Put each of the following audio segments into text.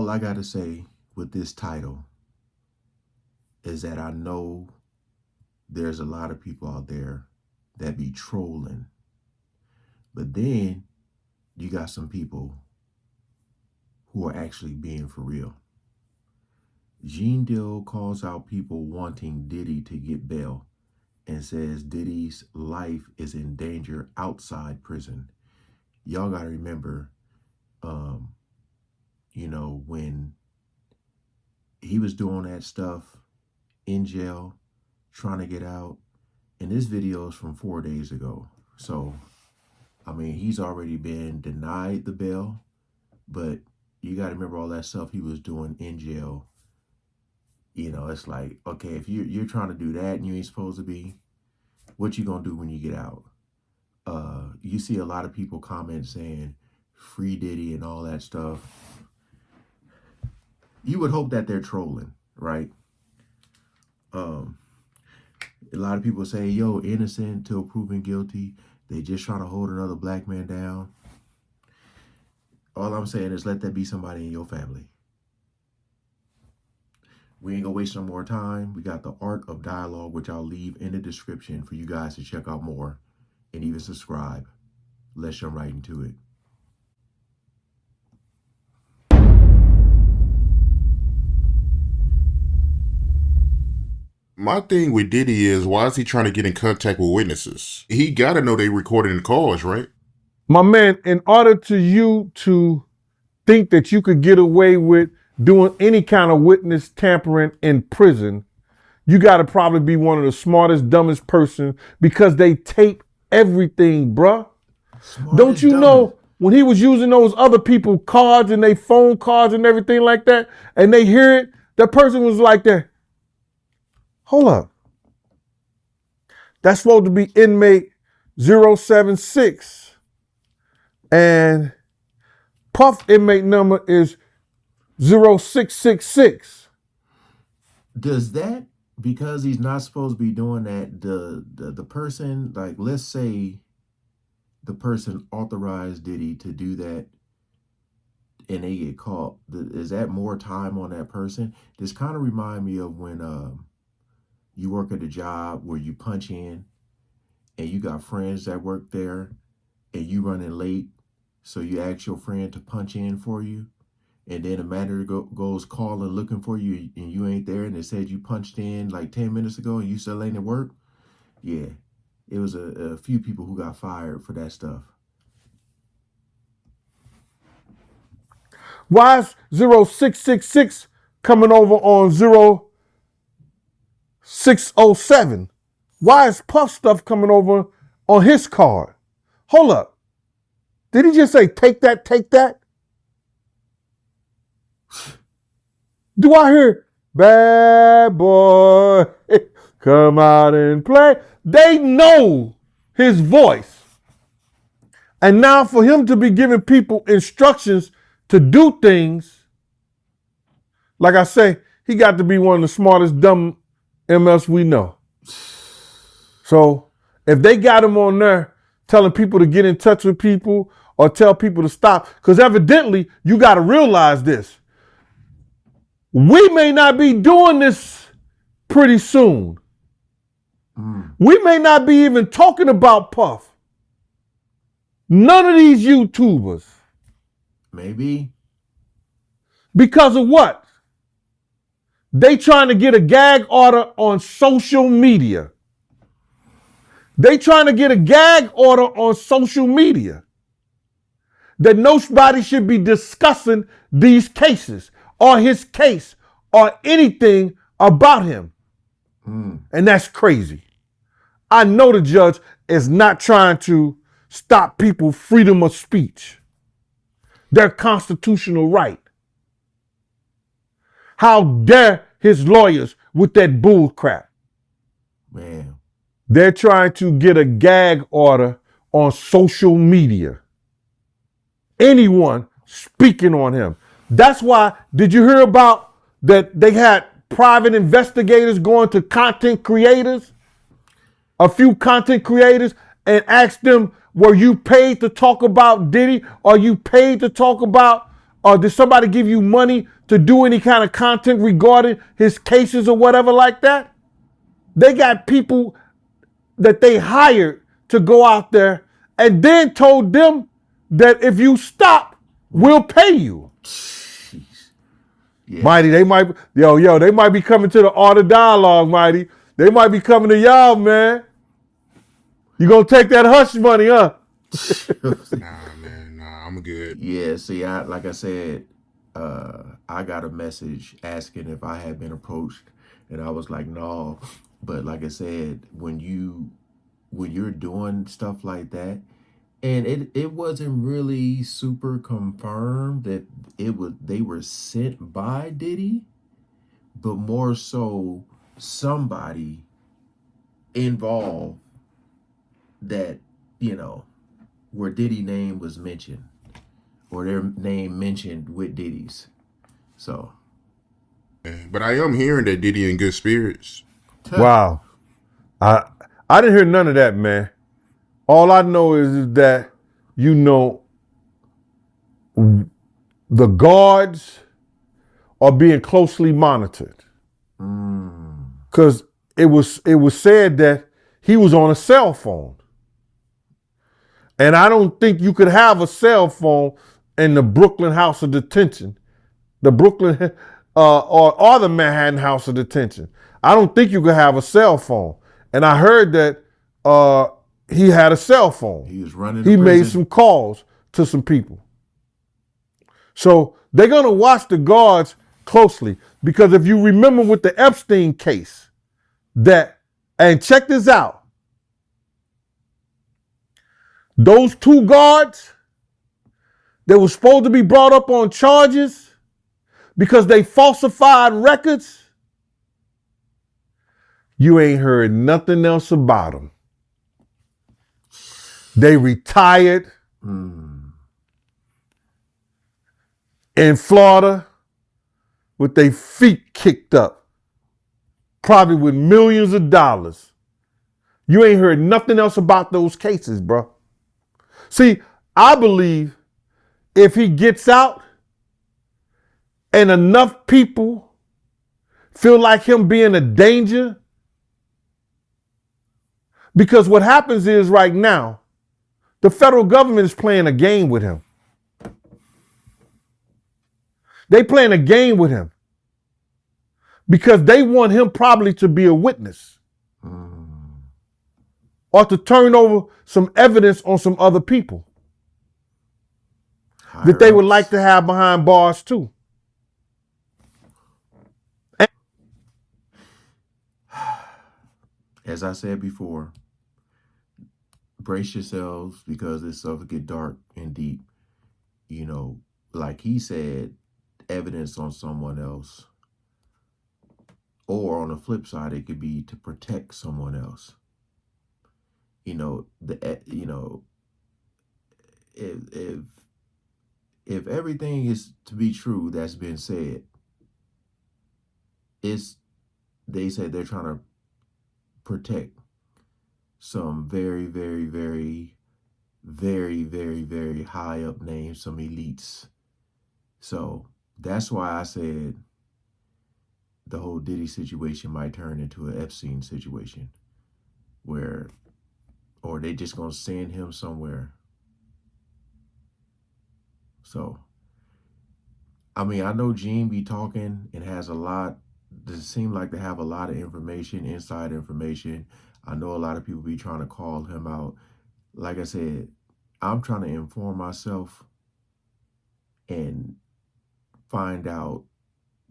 all I got to say with this title is that I know there's a lot of people out there that be trolling. But then you got some people who are actually being for real. Gene Dill calls out people wanting Diddy to get bail and says Diddy's life is in danger outside prison. Y'all got to remember, when he was doing that stuff in jail, trying to get out, and this video is from 4 days ago. So, he's already been denied the bail, but you got to remember all that stuff he was doing in jail. It's like, okay, if you're trying to do that and you ain't supposed to be, what you gonna do when you get out? You see a lot of people comment saying free Diddy and all that stuff. You would hope that they're trolling, right? A lot of people say, yo, innocent till proven guilty. They just trying to hold another black man down. All I'm saying is let that be somebody in your family. We ain't gonna waste no more time. We got the Art of Dialogue, which I'll leave in the description for you guys to check out more and even subscribe. Let's jump right into it. My thing with Diddy is, why is he trying to get in contact with witnesses? He got to know they recording the calls, right? My man, in order to you to think that you could get away with doing any kind of witness tampering in prison, you got to probably be one of the smartest, dumbest person, because they tape everything, bruh. Don't you know when he was using those other people cards and they phone cards and everything like that, and they hear it, that person was like that. Hold up. That's supposed to be inmate 076. And Puff inmate number is 0666. Does that, because he's not supposed to be doing that, the person, like, let's say the person authorized Diddy to do that and they get caught, is that more time on that person? This kind of remind me of when you work at a job where you punch in and you got friends that work there and you running late, so you ask your friend to punch in for you, and then a manager goes calling looking for you and you ain't there, and it said you punched in like 10 minutes ago and you still ain't at work. Yeah, it was a few people who got fired for that stuff. Why is 0666 coming over on 0607? Why is Puff stuff coming over on his card? Hold up. Did he just say, take that, take that? Do I hear, bad boy, come out and play? They know his voice. And now for him to be giving people instructions to do things, like I say, he got to be one of the smartest dumb MFs we know. So if they got him on there telling people to get in touch with people or tell people to stop, because evidently you got to realize this. We may not be doing this pretty soon. We may not be even talking about Puff. None of these YouTubers. Maybe. Because of what? They trying to get a gag order on social media. They trying to get a gag order on social media that nobody should be discussing these cases or his case or anything about him. And that's crazy. I know the judge is not trying to stop people's freedom of speech, their constitutional right. How dare his lawyers with that bull crap? Man. They're trying to get a gag order on social media. Anyone speaking on him. That's why, did you hear about that they had private investigators going to content creators? A few content creators, and asked them, were you paid to talk about Diddy? Are you paid to talk about, or did somebody give you money to do any kind of content regarding his cases or whatever like that. They got people that they hired to go out there and then told them that if you stop, we'll pay you. Yeah. Mighty, they might, they might be coming to the Art of Dialogue, Mighty. They might be coming to y'all, man. You gonna take that hush money, huh? Nah, man, nah, I'm good. Yeah, see, like I said, I got a message asking if I had been approached, and I was like, no. But like I said, when you're doing stuff like that, and it wasn't really super confirmed that they were sent by Diddy, but more so somebody involved that, where Diddy name was mentioned or their name mentioned with Diddy's. So, But I am hearing that Diddy in good spirits. Wow. I didn't hear none of that, man. All I know is that, the guards are being closely monitored. Because it was said that he was on a cell phone. And I don't think you could have a cell phone in the Brooklyn House of Detention, the Brooklyn or the Manhattan House of Detention. I don't think you could have a cell phone. And I heard that he had a cell phone. he was running. He made some calls to some people. So they're going to watch the guards closely, because if you remember with the Epstein case, and check this out, those two guards that were supposed to be brought up on charges because they falsified records, you ain't heard nothing else about them. They retired in Florida with their feet kicked up, probably with millions of dollars. You ain't heard nothing else about those cases, bro. See, I believe if he gets out and enough people feel like him being a danger, because what happens is right now, the federal government is playing a game with him. They playing a game with him because they want him probably to be a witness or to turn over some evidence on some other people that they would like to have behind bars too. As I said before, brace yourselves because this stuff get dark and deep. Like he said, evidence on someone else. Or on the flip side, it could be to protect someone else. If if everything is to be true that's been said, they said they're trying to protect some very, very, very, very, very, very high up names, some elites. So that's why I said the whole Diddy situation might turn into an Epstein situation or they just gonna send him somewhere. So, I mean, I know Gene be talking and has a lot. Does seem like they have a lot of information, inside information. I know a lot of people be trying to call him out. Like I said, I'm trying to inform myself and find out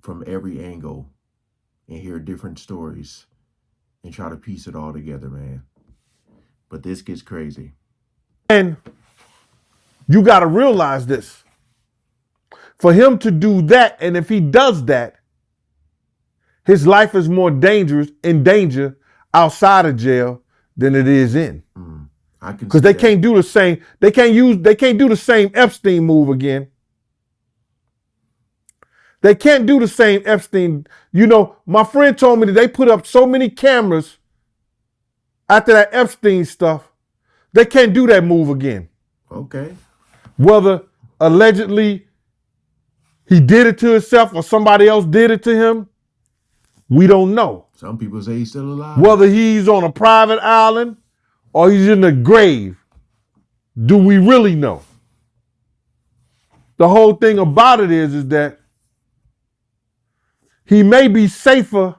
from every angle and hear different stories and try to piece it all together, man. But this gets crazy. And you got to realize this. For him to do that, and if he does that, his life is more in danger outside of jail than it is in. Because they can't do the same. They can't do the same Epstein move again. They can't do the same Epstein. My friend told me that they put up so many cameras after that Epstein stuff. They can't do that move again. Okay. Whether allegedly he did it to himself or somebody else did it to him, we don't know. Some people say he's still alive. Whether he's on a private island or he's in the grave, do we really know? The whole thing about it is that he may be safer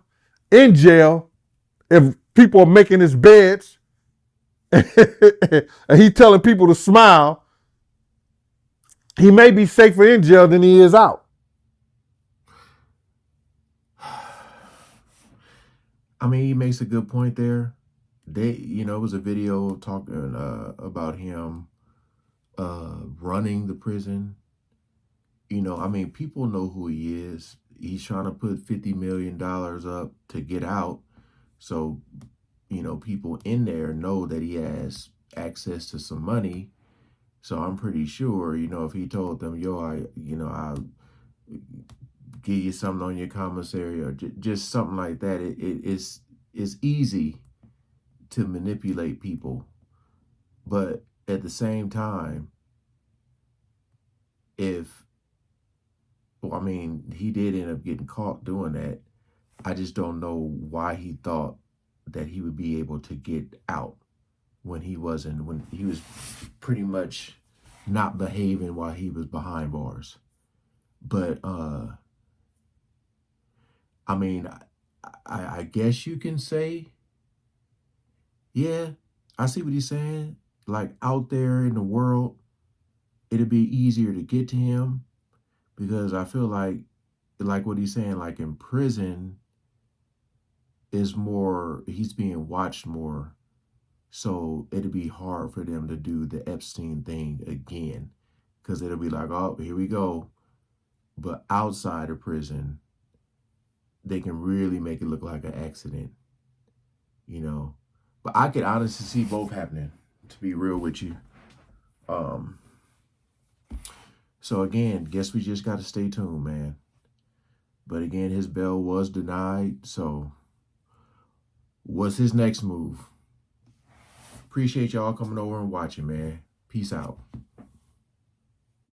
in jail if people are making his beds and he's telling people to smile. He may be safer in jail than he is out. I mean, he makes a good point there. It was a video talking about him running the prison. I mean, people know who he is. He's trying to put $50 million up to get out. So, people in there know that he has access to some money. So I'm pretty sure, if he told them, yo, I'll give you something on your commissary or just something like that, it's easy to manipulate people. But at the same time, he did end up getting caught doing that. I just don't know why he thought that he would be able to get out when he was pretty much not behaving while he was behind bars. But I guess you can say, yeah, I see what he's saying. Like out there in the world, it'd be easier to get to him because I feel like what he's saying, like in prison is more, he's being watched more. So it'd be hard for them to do the Epstein thing again because it'll be like, oh, here we go. But outside of prison, they can really make it look like an accident, But I could honestly see both happening, to be real with you. So again, guess we just got to stay tuned, man. But again, his bail was denied. So what's his next move? Appreciate y'all coming over and watching, man. Peace out.